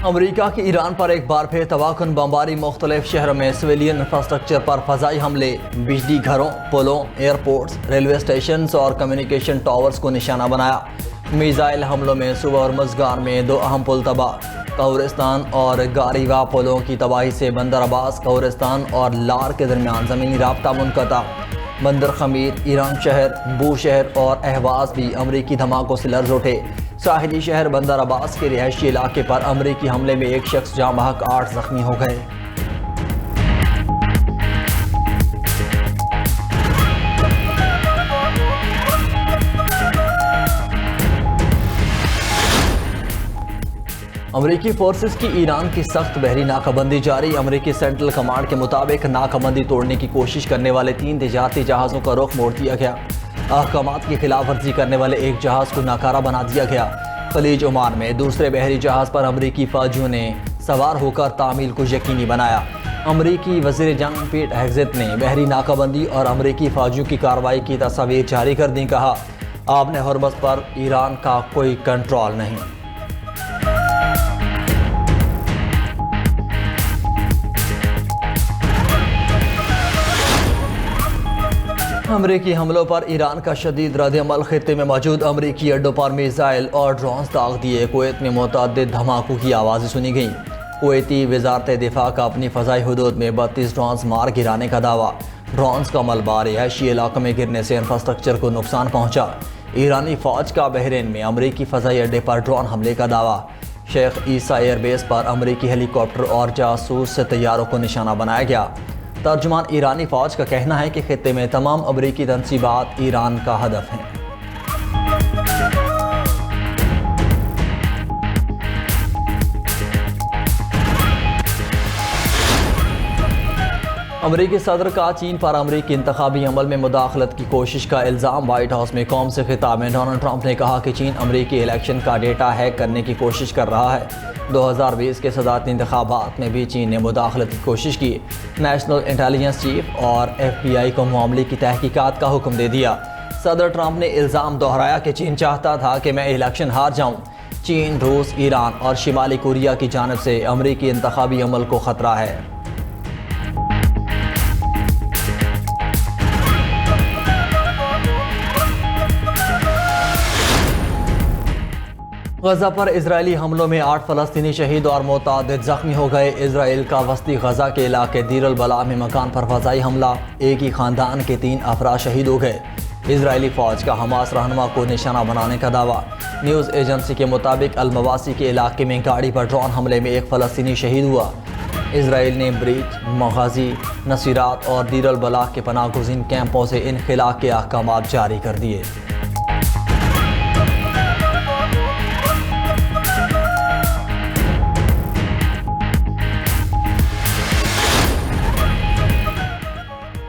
امریکہ کی ایران پر ایک بار پھر تباہ کن بمباری، مختلف شہروں میں سویلین انفراسٹرکچر پر فضائی حملے، بجلی گھروں، پلوں، ایئرپورٹس، ریلوے اسٹیشنز اور کمیونیکیشن ٹاورز کو نشانہ بنایا۔ میزائل حملوں میں صوبہ ہرمزگان میں 2 اہم پل تباہ، قورستان اور گاریوا پلوں کی تباہی سے بندر عباس، قورستان اور لار کے درمیان زمینی رابطہ منقطع۔ بندر خمیر، ایران شہر، بو شہر اور اہواز بھی امریکی دھماکوں سے لرز اٹھے۔ ساحلی شہر بندر عباس کے رہائشی علاقے پر امریکی حملے میں 1 شخص جاں بحق 8 زخمی ہو گئے۔ امریکی فورسز کی ایران کی سخت بحری ناکہ بندی جاری۔ امریکی سینٹرل کمانڈ کے مطابق ناکہ بندی توڑنے کی کوشش کرنے والے 3 تجارتی جہازوں کا رخ موڑ دیا گیا۔ احکامات کی خلاف ورزی کرنے والے ایک جہاز کو ناکارہ بنا دیا گیا۔ خلیج عمان میں دوسرے بحری جہاز پر امریکی فوجیوں نے سوار ہو کر تعمیل کو یقینی بنایا۔ امریکی وزیر جنگ پیٹ ہیگزت نے بحری ناکہ بندی اور امریکی فوجیوں کی کارروائی کی تصاویر جاری کر دیں۔ کہا، آبِ ہرمز پر ایران کا کوئی کنٹرول نہیں۔ امریکی حملوں پر ایران کا شدید رد عمل، خطے میں موجود امریکی اڈوں پر میزائل اور ڈرونز داغ دیے۔ کویت میں متعدد دھماکوں کی آوازیں سنی گئیں۔ کویتی وزارت دفاع کا اپنی فضائی حدود میں 32 ڈرونز مار گرانے کا دعویٰ۔ ڈرونز کا ملبہ رہائشی علاقوں میں گرنے سے انفراسٹرکچر کو نقصان پہنچا۔ ایرانی فوج کا بحرین میں امریکی فضائی اڈے پر ڈرون حملے کا دعویٰ۔ شیخ عیسیٰ ایئر بیس پر امریکی ہیلی کاپٹر اور جاسوس طیاروں کو نشانہ بنایا گیا۔ ترجمان ایرانی فوج کا کہنا ہے کہ خطے میں تمام امریکی تنصیبات ایران کا ہدف ہیں۔ امریکی صدر کا چین پر امریکی انتخابی عمل میں مداخلت کی کوشش کا الزام۔ وائٹ ہاؤس میں قوم سے خطاب میں ڈونلڈ ٹرمپ نے کہا کہ چین امریکی الیکشن کا ڈیٹا ہیک کرنے کی کوشش کر رہا ہے۔ 2020 کے صدارتی انتخابات میں بھی چین نے مداخلت کی کوشش کی۔ نیشنل انٹیلیجنس چیف اور FBI کو معاملے کی تحقیقات کا حکم دے دیا۔ صدر ٹرمپ نے الزام دہرایا کہ چین چاہتا تھا کہ میں الیکشن ہار جاؤں۔ چین، روس، ایران اور شمالی کوریا کی جانب سے امریکی انتخابی عمل کو خطرہ ہے۔ غزہ پر اسرائیلی حملوں میں 8 فلسطینی شہید اور متعدد زخمی ہو گئے۔ اسرائیل کا وسطی غزہ کے علاقے دیر البلاح میں مکان پر فضائی حملہ، ایک ہی خاندان کے 3 افراد شہید ہو گئے۔ اسرائیلی فوج کا حماس رہنما کو نشانہ بنانے کا دعویٰ۔ نیوز ایجنسی کے مطابق المواسی کے علاقے میں گاڑی پر ڈرون حملے میں 1 فلسطینی شہید ہوا۔ اسرائیل نے بریچ، مغازی، نصیرات اور دیر البلاح کے پناہ گزین کیمپوں سے انخلاء کے احکامات جاری کر دیے۔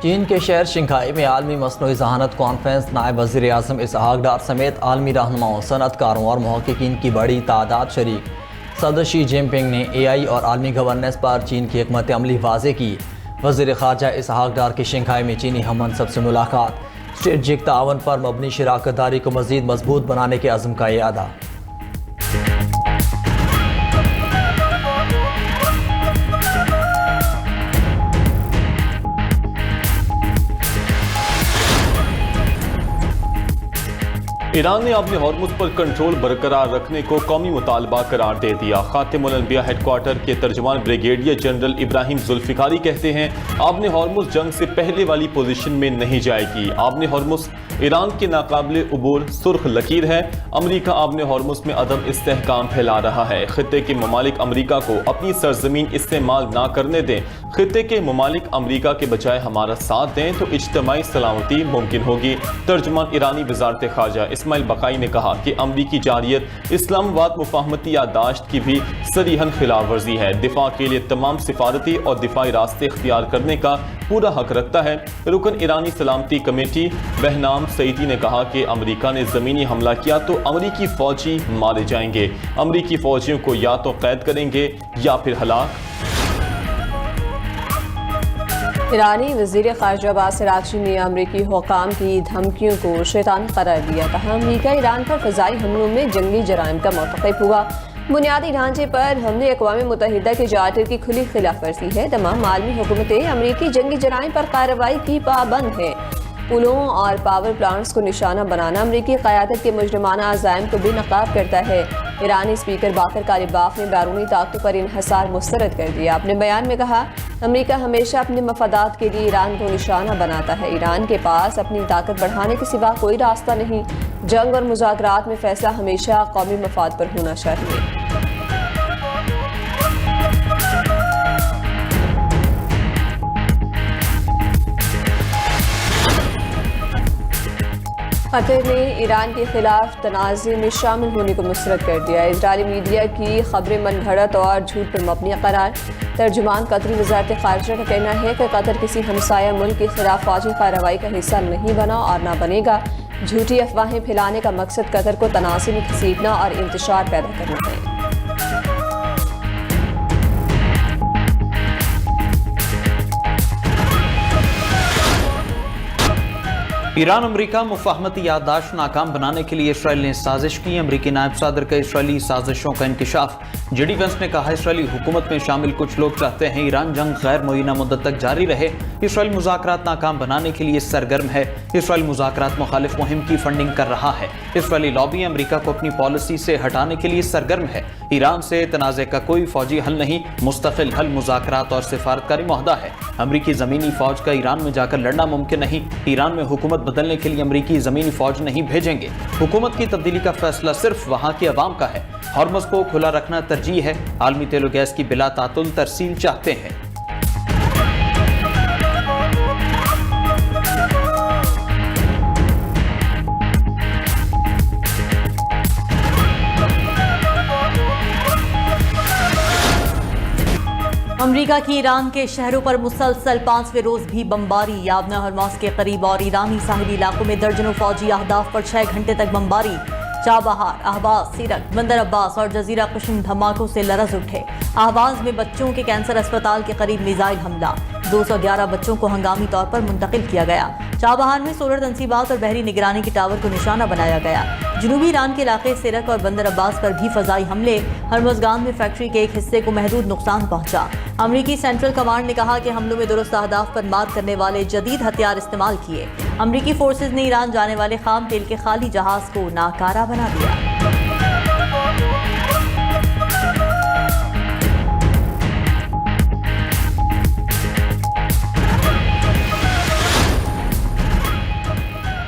چین کے شہر شنگھائی میں عالمی مصنوعی ذہانت کانفرنس، نائب وزیر اعظم اسحاق ڈار سمیت عالمی رہنماؤں، صنعت کاروں اور محققین کی بڑی تعداد شریک۔ صدر شی جن پنگ نے AI اور عالمی گورننس پر چین کی حکمت عملی واضح کی۔ وزیر خارجہ اسحاق ڈار کی شنگھائی میں چینی ہم منصب سے ملاقات، اسٹریٹجک تعاون پر مبنی شراکت داری کو مزید مضبوط بنانے کے عزم کا اعادہ۔ ایران نے اپنے ہرمز پر کنٹرول برقرار رکھنے کو قومی مطالبہ قرار دے دیا۔ خاتم الانبیاء ہیڈ کوارٹر کے ترجمان بریگیڈیئر جنرل ابراہیم ذوالفقاری کہتے ہیں، آبِ ہرمز جنگ سے پہلے والی پوزیشن میں نہیں جائے گی۔ آبِ ہرمز ایران کے ناقابل عبور سرخ لکیر ہے۔ امریکہ آبِ ہرمز میں عدم استحکام پھیلا رہا ہے۔ خطے کے ممالک امریکہ کو اپنی سرزمین استعمال نہ کرنے دیں۔ خطے کے ممالک امریکہ کے بجائے ہمارا ساتھ دیں تو اجتماعی سلامتی ممکن ہوگی۔ ترجمان ایرانی وزارت خارجہ اسماعیل بقائی نے کہا کہ امریکی جارحیت اسلام آباد مفاہمتی یادداشت کی بھی صریحاً خلاف ورزی ہے۔ دفاع کے لیے تمام سفارتی اور دفاعی راستے اختیار کرنے کا پورا حق رکھتا ہے۔ رکن ایرانی سلامتی کمیٹی بہنام سعیدی نے کہا کہ امریکہ نے زمینی حملہ کیا تو امریکی فوجی مارے جائیں گے۔ امریکی فوجیوں کو یا تو قید کریں گے یا پھر ہلاک۔ ایرانی وزیر خارجہ عباس عراقچی نے امریکی حکام کی دھمکیوں کو شیطان قرار دیا۔ کہا، امریکہ ایران پر فضائی حملوں میں جنگی جرائم کا مرتکب ہوا۔ بنیادی ڈھانچے پر حملے اقوام متحدہ کے چارٹر کی کھلی خلاف ورزی ہے۔ تمام عالمی حکومتیں امریکی جنگی جرائم پر کارروائی کی پابند ہیں۔ پلوں اور پاور پلانٹس کو نشانہ بنانا امریکی قیادت کے مجرمانہ عزائم کو بھی نقاب کرتا ہے۔ ایرانی اسپیکر باقر کالباف نے بیرونی طاقتوں پر انحصار مسترد کر دیا۔ اپنے بیان میں کہا، امریکہ ہمیشہ اپنے مفادات کے لیے ایران کو نشانہ بناتا ہے۔ ایران کے پاس اپنی طاقت بڑھانے کے سوا کوئی راستہ نہیں۔ جنگ اور مذاکرات میں فیصلہ ہمیشہ قومی مفاد پر ہونا چاہیے۔ قطر نے ایران کے خلاف تنازع میں شامل ہونے کو مسترد کر دیا۔ اسرائیلی میڈیا کی خبریں من گھڑت اور جھوٹ پر مبنی قرار۔ ترجمان قطری وزارت خارجہ کا کہنا ہے کہ قطر کسی ہمسایہ ملک کے خلاف فوجی کارروائی کا حصہ نہیں بنا اور نہ بنے گا۔ جھوٹی افواہیں پھیلانے کا مقصد قطر کو تنازع میں گھسیٹنا اور انتشار پیدا کرنا ہے۔ ایران امریکہ مفاہمتی یادداشت ناکام بنانے کے لیے اسرائیل نے سازش کی۔ امریکی نائب صدر کا اسرائیلی سازشوں کا انکشاف۔ جے ڈی وینس نے کہا، اسرائیلی حکومت میں شامل کچھ لوگ چاہتے ہیں ایران جنگ غیر معینہ مدت تک جاری رہے۔ اسرائیل مذاکرات ناکام بنانے کے لیے سرگرم ہے۔ اسرائیل مذاکرات مخالف مہم کی فنڈنگ کر رہا ہے۔ اسرائیلی لابی امریکہ کو اپنی پالیسی سے ہٹانے کے لیے سرگرم ہے۔ ایران سے تنازع کا کوئی فوجی حل نہیں، مستقل حل مذاکرات اور سفارتکاری معاہدہ ہے۔ امریکی زمینی فوج کا ایران میں جا کر لڑنا ممکن نہیں۔ ایران میں حکومت بدلنے کے لیے امریکی زمینی فوج نہیں بھیجیں گے۔ حکومت کی تبدیلی کا فیصلہ صرف وہاں کی عوام کا ہے۔ ہارمز کو کھلا رکھنا ترجیح ہے۔ عالمی تیل و گیس کی بلا تعطل ترسیل چاہتے ہیں۔ امریکہ کی ایران کے شہروں پر مسلسل 5ویں روز بھی بمباری۔ یابنا ہرموز کے قریب اور ایرانی ساحلی علاقوں میں درجنوں فوجی اہداف پر 6 گھنٹے تک بمباری۔ چابہار، اہواز، سیرک، بندر عباس اور جزیرہ قشم دھماکوں سے لرز اٹھے۔ اہواز میں بچوں کے کینسر اسپتال کے قریب میزائل حملہ، 211 بچوں کو ہنگامی طور پر منتقل کیا گیا۔ چابہار میں سولر تنصیبات اور بحری نگرانی کے ٹاور کو نشانہ بنایا گیا۔ جنوبی ایران کے علاقے سیرک اور بندر عباس پر بھی فضائی حملے۔ ہرمزگان میں فیکٹری کے ایک حصے کو محدود نقصان پہنچا۔ امریکی سینٹرل کمانڈ نے کہا کہ حملوں میں درست اہداف پر مار کرنے والے جدید ہتھیار استعمال کیے۔ امریکی فورسز نے ایران جانے والے خام تیل کے خالی جہاز کو ناکارہ بنا دیا۔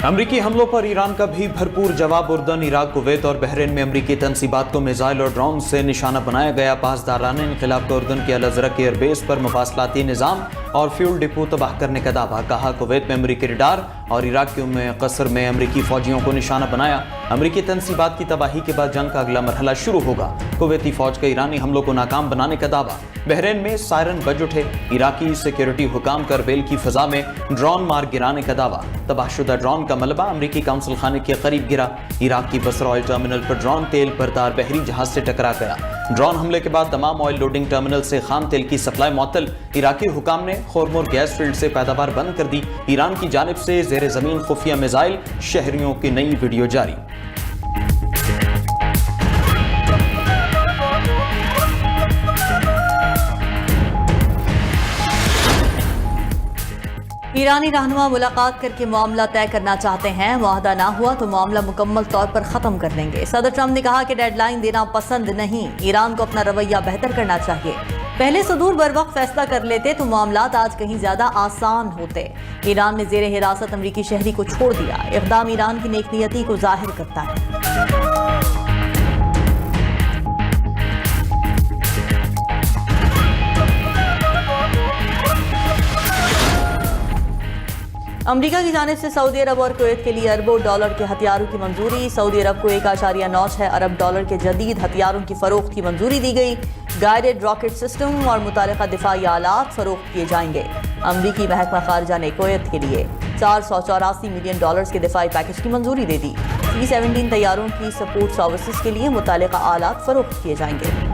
امریکی حملوں پر ایران کا بھی بھرپور جواب۔ اردن، عراق، کویت اور بحرین میں امریکی تنصیبات کو میزائل اور ڈرون سے نشانہ بنایا گیا۔ پاسداران انقلاب کا اردن کے الازرق ایئر بیس پر مواصلاتی نظام اور فیول ڈپو تباہ کرنے کا دعویٰ۔ کہا، کویت میں امریکی ریڈار اور عراق کے قصر میں امریکی فوجیوں کو نشانہ بنایا۔ امریکی تنصیبات کی تباہی کے بعد جنگ کا اگلا مرحلہ شروع ہوگا۔ کویتی فوج کا ایرانی حملوں کو ناکام بنانے کا دعویٰ۔ بحرین میں سائرن بج اٹھے۔ عراقی سیکیورٹی حکام کا اربیل کی فضا میں ڈرون مار گرانے کا دعویٰ۔ تباہ شدہ ڈرون کا ملبہ امریکی کونسل خانے کے قریب گرا۔ عراق کی بصرہ آئل ٹرمینل پر ڈرون تیل بردار بحری جہاز سے ٹکرا گیا۔ ڈرون حملے کے بعد تمام آئل لوڈنگ ٹرمینل سے خام تیل کی سپلائی معطل۔ عراقی حکام نے خورمور گیس فیلڈ سے پیداوار بند کر دی۔ ایران کی جانب سے زیر زمین خفیہ میزائل، شہریوں کی نئی ویڈیو جاری۔ ایرانی رہنما ملاقات کر کے معاملہ طے کرنا چاہتے ہیں۔ معاہدہ نہ ہوا تو معاملہ مکمل طور پر ختم کر دیں گے۔ صدر ٹرمپ نے کہا کہ ڈیڈ لائن دینا پسند نہیں، ایران کو اپنا رویہ بہتر کرنا چاہیے۔ پہلے صدور بر وقت فیصلہ کر لیتے تو معاملات آج کہیں زیادہ آسان ہوتے۔ ایران نے زیر حراست امریکی شہری کو چھوڑ دیا۔ اقدام ایران کی نیک نیتی کو ظاہر کرتا ہے۔ امریکہ کی جانب سے سعودی عرب اور کویت کے لیے اربوں ڈالر کے ہتھیاروں کی منظوری۔ سعودی عرب کو 1.96 ارب ڈالر کے جدید ہتھیاروں کی فروخت کی منظوری دی گئی۔ گائیڈڈ راکٹ سسٹم اور متعلقہ دفاعی آلات فروخت کیے جائیں گے۔ امریکی محکمہ خارجہ نے کویت کے لیے $484 ملین کے دفاعی پیکج کی منظوری دے دی۔ C-17 طیاروں کی سپورٹ سروسز کے لیے متعلقہ آلات فروخت کیے جائیں گے۔